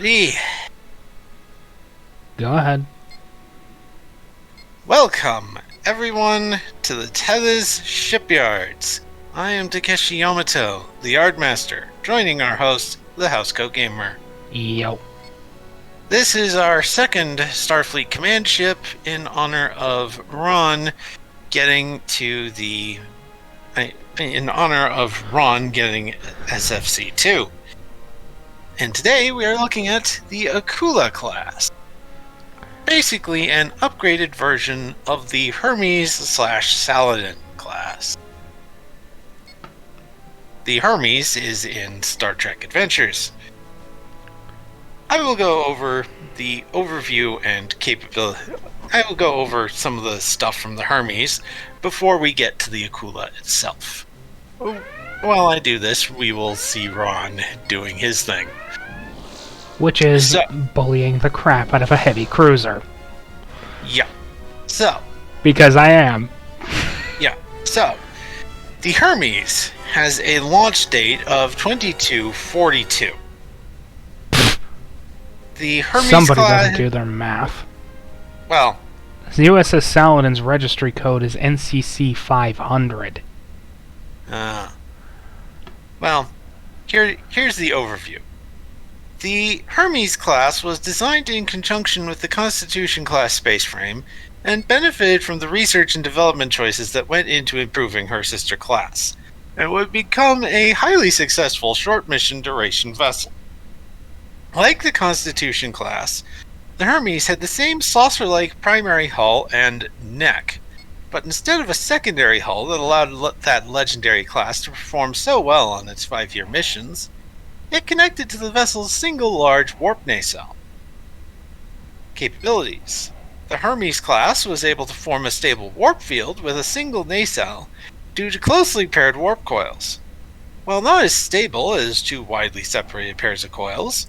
Ready? Go ahead. Welcome, everyone, to the Tethys Shipyards. I am Takeshi Yamato, the Yardmaster, joining our host, the Housecoat Gamer. Yo. This is our second Starfleet command ship in honor of Ron getting SFC-2. And today we are looking at the Akula-Class. Basically an upgraded version of the Hermes/Saladin class. The Hermes is in Star Trek Adventures. I will go over the overview and capability. I will go over some of the stuff from the Hermes before we get to the Akula itself. While I do this, we will see Ron doing his thing. Which is bullying the crap out of a heavy cruiser. Yeah. So. Because I am. Yeah. So, the Hermes has a launch date of 2242. The Hermes Somebody class, doesn't do their math. Well, The USS Saladin's registry code is NCC 500. Here's the overview. The Hermes class was designed in conjunction with the Constitution-class space frame and benefited from the research and development choices that went into improving her sister class. It would become a highly successful short mission duration vessel. Like the Constitution class, the Hermes had the same saucer-like primary hull and neck, but instead of a secondary hull that allowed that legendary class to perform so well on its 5-year missions, it connected to the vessel's single large warp nacelle. Capabilities. The Hermes class was able to form a stable warp field with a single nacelle due to closely paired warp coils. While not as stable as two widely separated pairs of coils,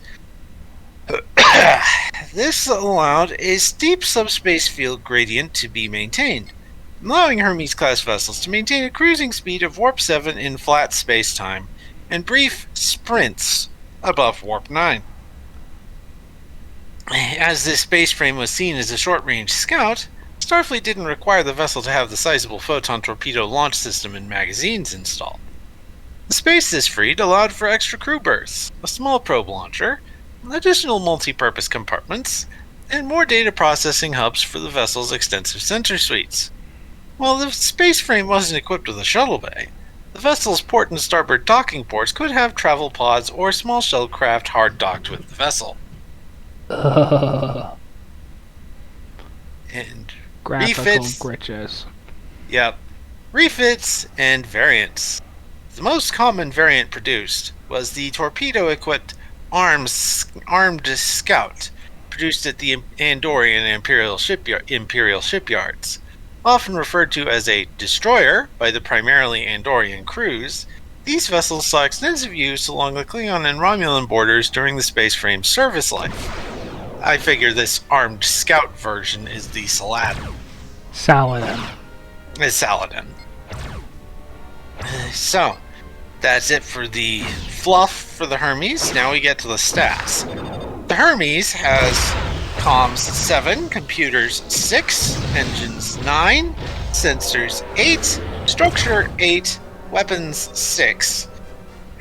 this allowed a steep subspace field gradient to be maintained, allowing Hermes-class vessels to maintain a cruising speed of Warp 7 in flat space-time and brief sprints above Warp 9. As this space frame was seen as a short-range scout, Starfleet didn't require the vessel to have the sizable photon torpedo launch system and magazines installed. The space this freed allowed for extra crew berths, a small probe launcher, additional multi-purpose compartments, and more data processing hubs for the vessel's extensive sensor suites. While the space frame wasn't equipped with a shuttle bay, the vessel's port and starboard docking ports could have travel pods or small shell craft hard docked with the vessel. And Graphical refits. glitches. Yep. Refits and variants. The most common variant produced was the torpedo-equipped armed scout, produced at the Andorian Imperial Shipyards. Often referred to as a destroyer by the primarily Andorian crews, these vessels saw extensive use along the Klingon and Romulan borders during the space frame's service life. I figure this armed scout version is the Saladin. Saladin. So, that's it for the fluff for the Hermes. Now we get to the stats. The Hermes has comms 7, computers 6, engines 9, sensors 8, structure 8, weapons 6.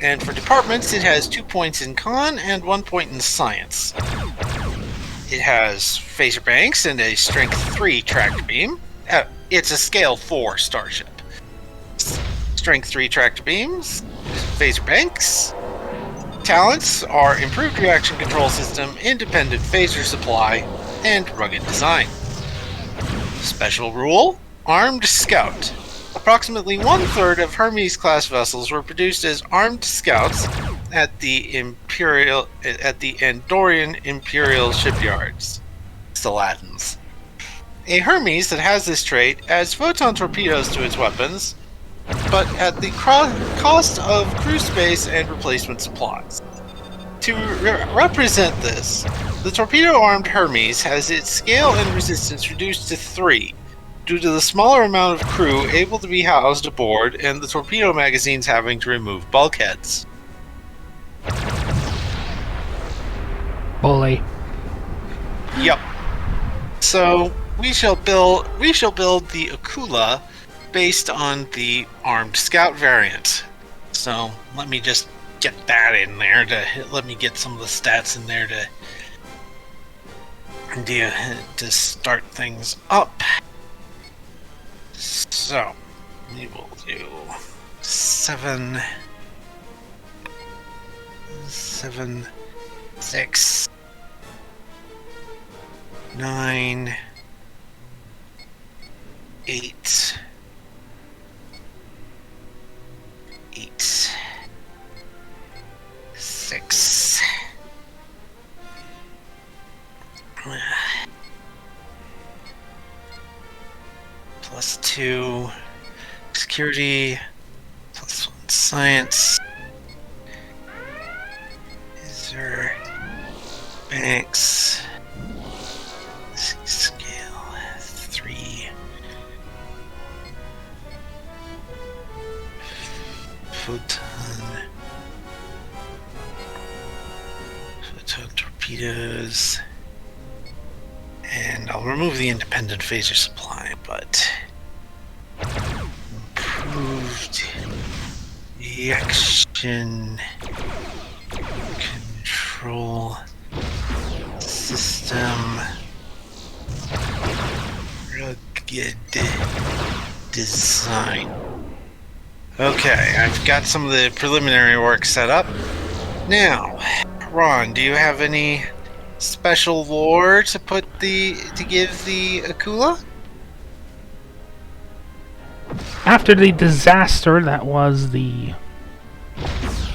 And for departments, it has 2 points in con and 1 point in science. It has phaser banks and a strength 3 tractor beam. It's a scale 4 starship. Strength 3 tractor beams, phaser banks. Talents are improved reaction control system, independent phaser supply, and rugged design. Special rule: armed scout. Approximately 1/3 of Hermes-class vessels were produced as armed scouts at the Andorian Imperial Shipyards, Saladins. A Hermes that has this trait adds photon torpedoes to its weapons, but at the cost of crew space and replacement supplies. To represent this, the torpedo-armed Hermes has its scale and resistance reduced to 3, due to the smaller amount of crew able to be housed aboard and the torpedo magazines having to remove bulkheads. Bully. Yep. So we shall build the Akula based on the armed scout variant. So let me just get that in there let me get some of the stats in there to start things up. So we will do 7, 6, 9, 8, 6. Plus 2 security, plus 1 science. Is there banks? Scale 3. Photon torpedoes. And I'll remove the independent phaser supply, but improved reaction control system, rugged design. Okay, I've got some of the preliminary work set up. Now, Ron, do you have any special lore to give the Akula? After the disaster that was the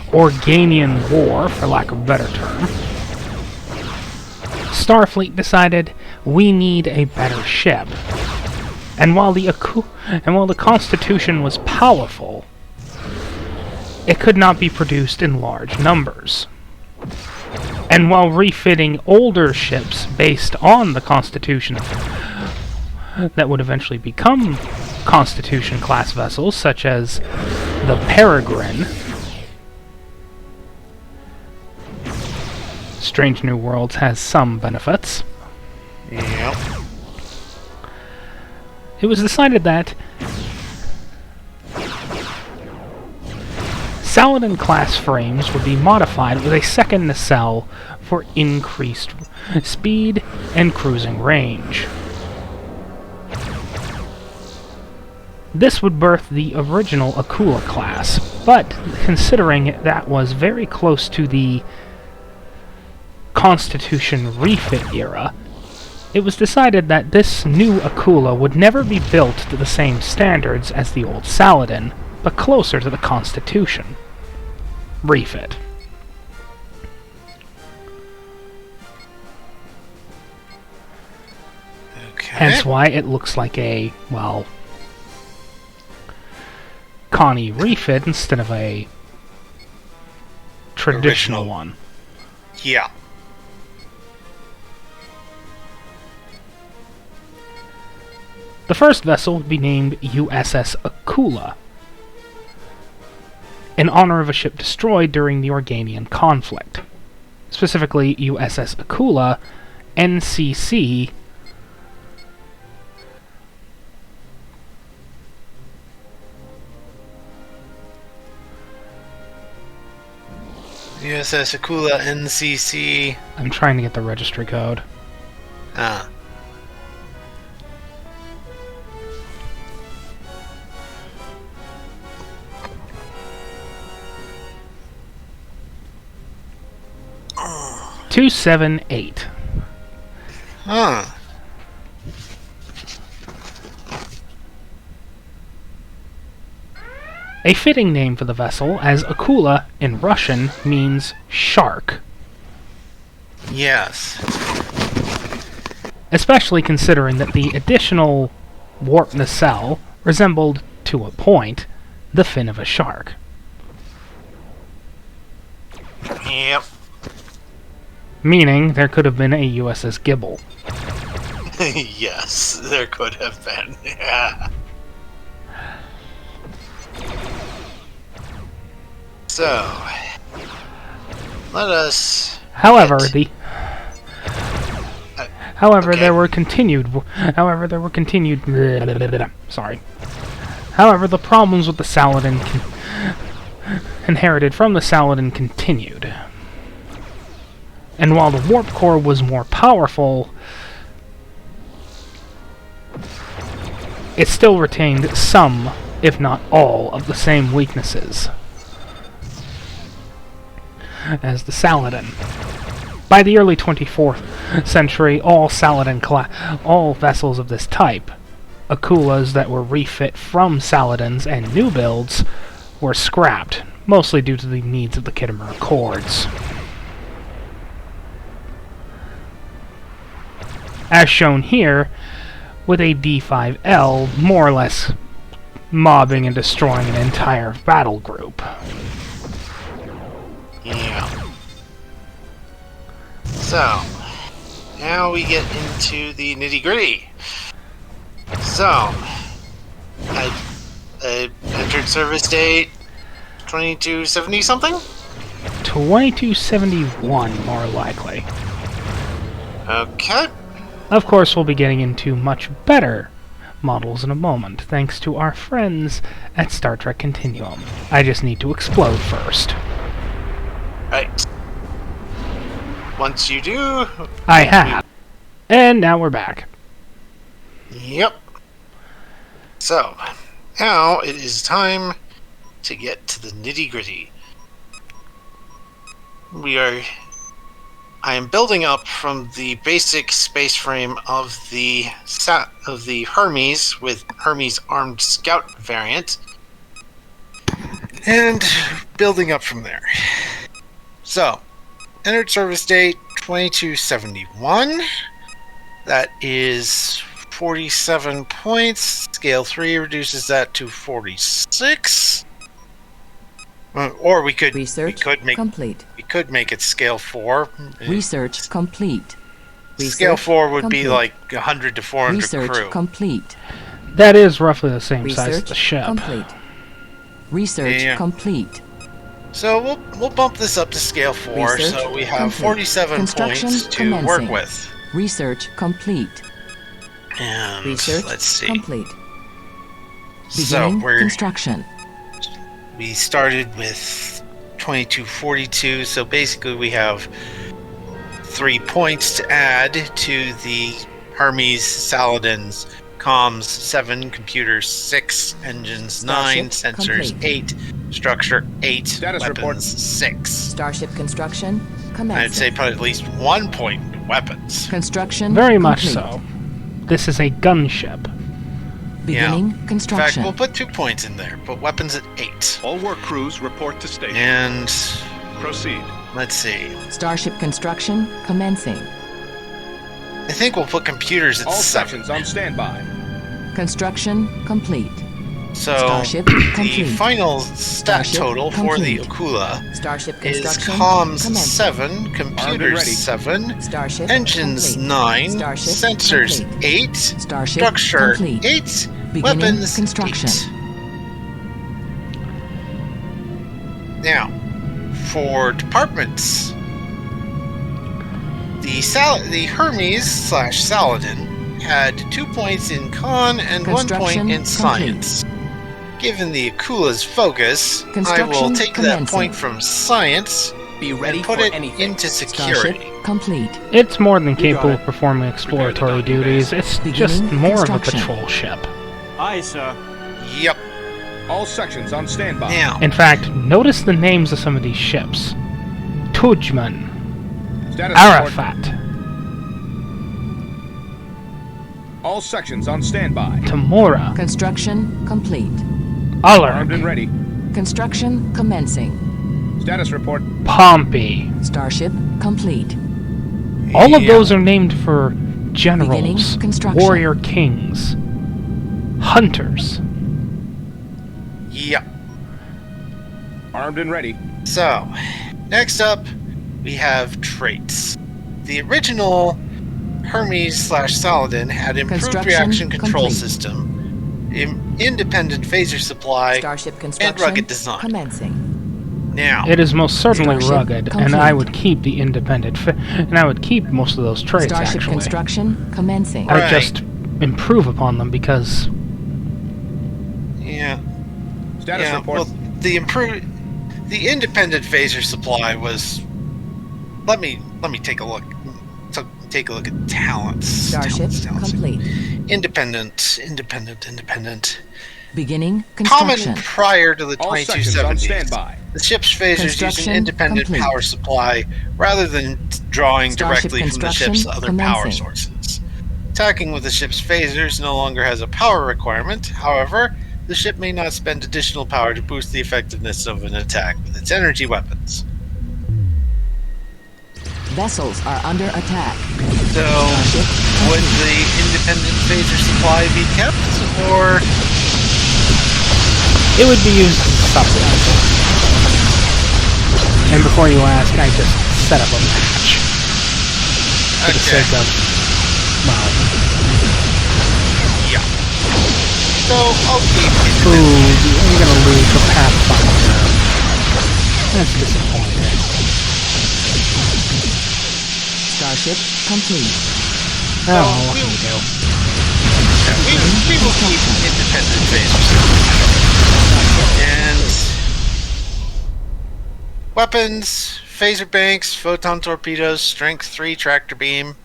Organian War, for lack of a better term, Starfleet decided we need a better ship. And while the Constitution was powerful, it could not be produced in large numbers. And while refitting older ships based on the Constitution that would eventually become Constitution-class vessels, such as the Peregrine, Strange New Worlds has some benefits. Yep. It was decided that Saladin-class frames would be modified with a second nacelle for increased speed and cruising range. This would birth the original Akula-Class, but considering that was very close to the Constitution refit era, it was decided that this new Akula would never be built to the same standards as the old Saladin, but closer to the Constitution refit. Okay. Hence why it looks like a, well, Connie refit instead of a traditional one. Yeah. The first vessel would be named USS Akula, in honor of a ship destroyed during the Organian conflict. Specifically, USS Akula, NCC, USS Akula NCC. I'm trying to get the registry code. Ah. Oh. 278. Huh. A fitting name for the vessel, as Akula in Russian means shark. Yes. Especially considering that the additional warp nacelle resembled, to a point, the fin of a shark. Yep. Meaning there could have been a USS Gibble. Yes, there could have been. Yeah. So, let us... However, However, Okay. there were continued. Sorry. However, the problems with the Saladin inherited from the Saladin continued. And while the warp core was more powerful, it still retained some, if not all, of the same weaknesses as the Saladin. By the early 24th century, all vessels of this type, Akulas that were refit from Saladins and new builds, were scrapped, mostly due to the needs of the Khitomer Accords. As shown here, with a D5L more or less mobbing and destroying an entire battle group. Yeah. So, now we get into the nitty-gritty. So, I entered service date 2270 something? 2271, more likely. Okay. Of course, we'll be getting into much better models in a moment, thanks to our friends at Star Trek Continuum. I just need to explode first. Right. Once you do... I have. And now we're back. Yep. So, now it is time to get to the nitty-gritty. I am building up from the basic space frame of the Hermes with Hermes Armed Scout variant, and building up from there. So, entered service date 2271. That is 47 points. Scale 3 reduces that to 46. Or we could complete. We could make it scale 4. Research complete. Scale 4 would be like 100 to 400 Research crew. complete. That is roughly the same size as the ship. Complete. Research complete. So we'll bump this up to scale 4, Research so we have complete. 47 Construction points to commencing. work with. Research complete. And Research let's see. complete. So Beginning construction. we started with 2242, so basically we have 3 points to add to the Hermes Saladin's comms 7, computers 6, engines 9, Starship sensors complete. 8, structure 8, Status weapons report. 6. Starship construction commencing. I'd say probably at least 1 point in weapons. Construction Very much complete. so. This is a gunship. Beginning In fact, construction. we'll put 2 points in there, but weapons at 8. All work crews report to station. And Proceed. let's see. Starship construction commencing. I think we'll put computers at All 7. sections on standby. Construction complete. So Starship the complete. final stat Starship total for the complete. Akula Starship is construction comms commencing. 7, computers ready. 7, Starship engines complete. 9, Starship sensors complete. 8, Starship structure complete. 8, Beginning weapons construction. 8. Now, for departments, the Hermes/Saladin had 2 points in con and 1 point Construction in science. Given the Akula's focus, I will Construction take that commencing. point from science Be ready and put for it anything. into Starship security. complete. It's more than got capable it. of performing exploratory Prepare the docking duties. bay. It's Beginning just more of a construction. patrol ship. Aye, sir. Yep. All sections on standby. Now, In fact, notice the names of some of these ships. Tujman, Status report. Arafat, All sections on standby. Tamura, Construction complete. Armed and Ullrich, ready. Construction commencing. Status report. Pompey. Starship complete. All of yeah. those are named for generals, Beginning construction. warrior kings, hunters. Yep. Armed and ready. So, next up, we have traits. The original Hermes/Saladin had improved Construction reaction control complete. system, independent phaser supply, Starship construction rugged design. commencing. Now, It is most certainly Starship rugged, and complete. I would keep the independent, and I would keep most of those traits. Starship actually, construction commencing. Right. I just improve upon them because yeah, Status report. Well, the independent phaser supply was. Let me take a look. Take a look at talents. Starship Talents. complete. Independent. Beginning Common construction. prior to the All sections on 2270s. standby. The ship's phasers use an Construction independent complete. power supply rather than drawing Starship directly from the construction ship's other power commencing. sources. Attacking with the ship's phasers no longer has a power requirement. However, the ship may not spend additional power to boost the effectiveness of an attack with its energy weapons. Vessels are under attack. So, would the independent phaser supply be kept, or it would be used as a supplement. And before you ask, I just set up a match for the sake of, well, yeah? So I'll keep ooh, independent. I'm gonna lose the Pathfinder. That's disappointing. Starship complete. Oh, what can you do? We will keep independent phasers. And weapons, phaser banks, photon torpedoes, strength 3 tractor beam.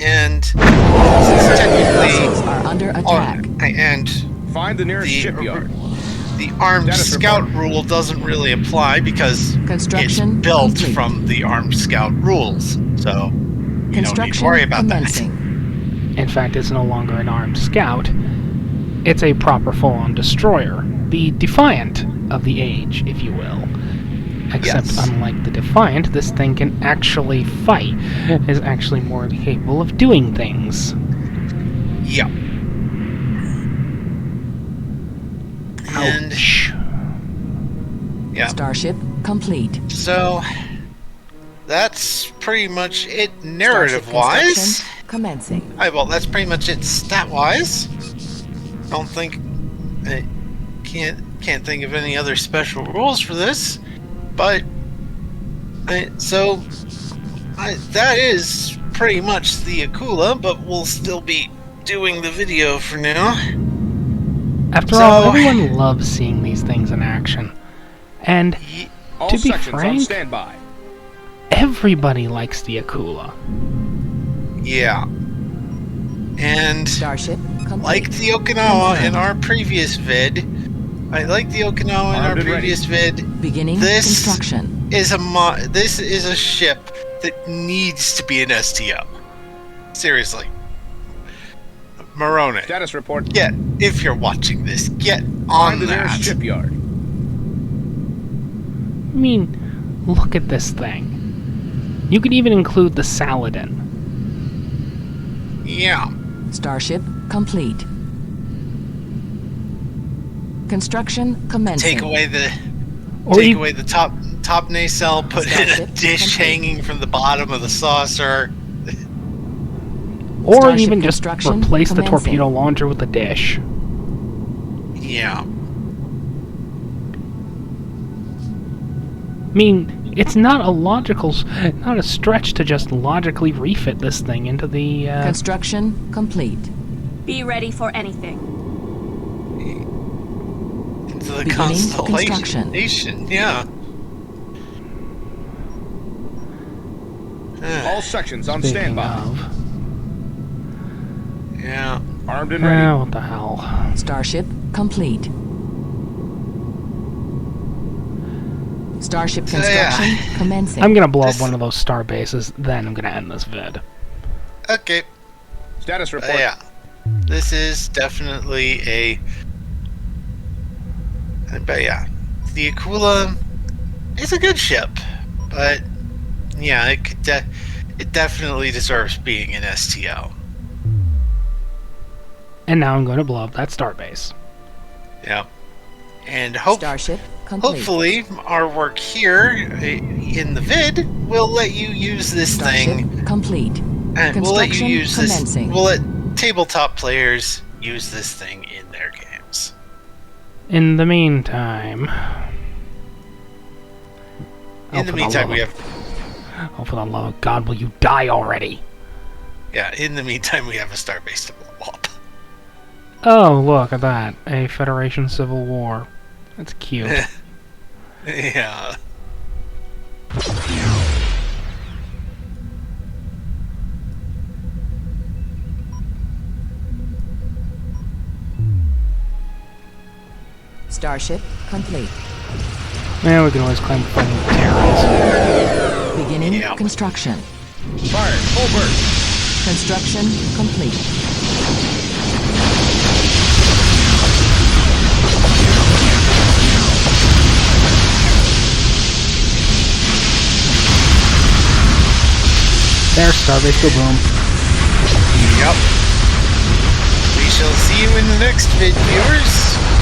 And Vessels technically, are under attack. and Find the nearest shipyard. the armed Status scout report. rule doesn't really apply because Construction it's built complete. from the armed scout rules. So you don't need to Construction worry about commencing. In fact, it's no longer an armed scout. It's a proper full-on destroyer. The Defiant of the age, if you will. Except, Yes. unlike the Defiant, this thing can actually fight. Is actually more capable of doing things. that. Yeah. And Ouch. yeah. Starship complete. So that's pretty much it Starship narrative-wise. construction commencing. Well, that's pretty much it stat-wise. Don't think I can't think of any other special rules for this, but that is pretty much the Akula, but we'll still be doing the video for now. After So- all, everyone loves seeing these things in action. And All to be sections on frank, standby. everybody likes the Akula. Yeah. And Starship complete. like the Okinawa in our previous vid, Armed and ready. Beginning this construction. is this is a ship that needs to be an STO. Seriously. Morone, Status report. if you're watching this, get Find on the nearest that. shipyard. I mean, look at this thing. You could even include the Saladin. Yeah. Starship complete. Construction commencing. Take away the Or take ev- away the top nacelle, put in a Starship dish complete. hanging from the bottom of the saucer. Or Starship even just construction replace the commencing. torpedo launcher with a dish. Yeah. I mean, it's not a stretch to just logically refit this thing into the, Construction complete. Be ready for anything. Into the Beginning construction. constellation. Yeah. All sections on speaking standby. of. Yeah. Armed and ready. What the hell. Starship complete. Starship So, yeah. construction commencing. I'm gonna blow up This- one of those star bases, then I'm gonna end this vid. Okay. Status report. Yeah. This is definitely but yeah, the Akula is a good ship, but yeah, it definitely deserves being an STO. And now I'm gonna blow up that star base. Yeah, and Starship complete. hopefully our work here in the vid will let you use this thing, Starship complete. and we'll let you Construction use this. commencing. We'll let tabletop players use this thing in their games. In the meantime... In the meantime, we have... Oh, for the love of God, will you die already? Yeah, in the meantime, we have a starbase to blow up. Oh, look at that. A Federation Civil War. That's cute. Yeah. Starship complete. Yeah, we can always claim fighting the Terrans. Beginning Yeah. construction. Fire, full burst. Construction complete. There's Starbase, go boom. Yep. We shall see you in the next vid, viewers.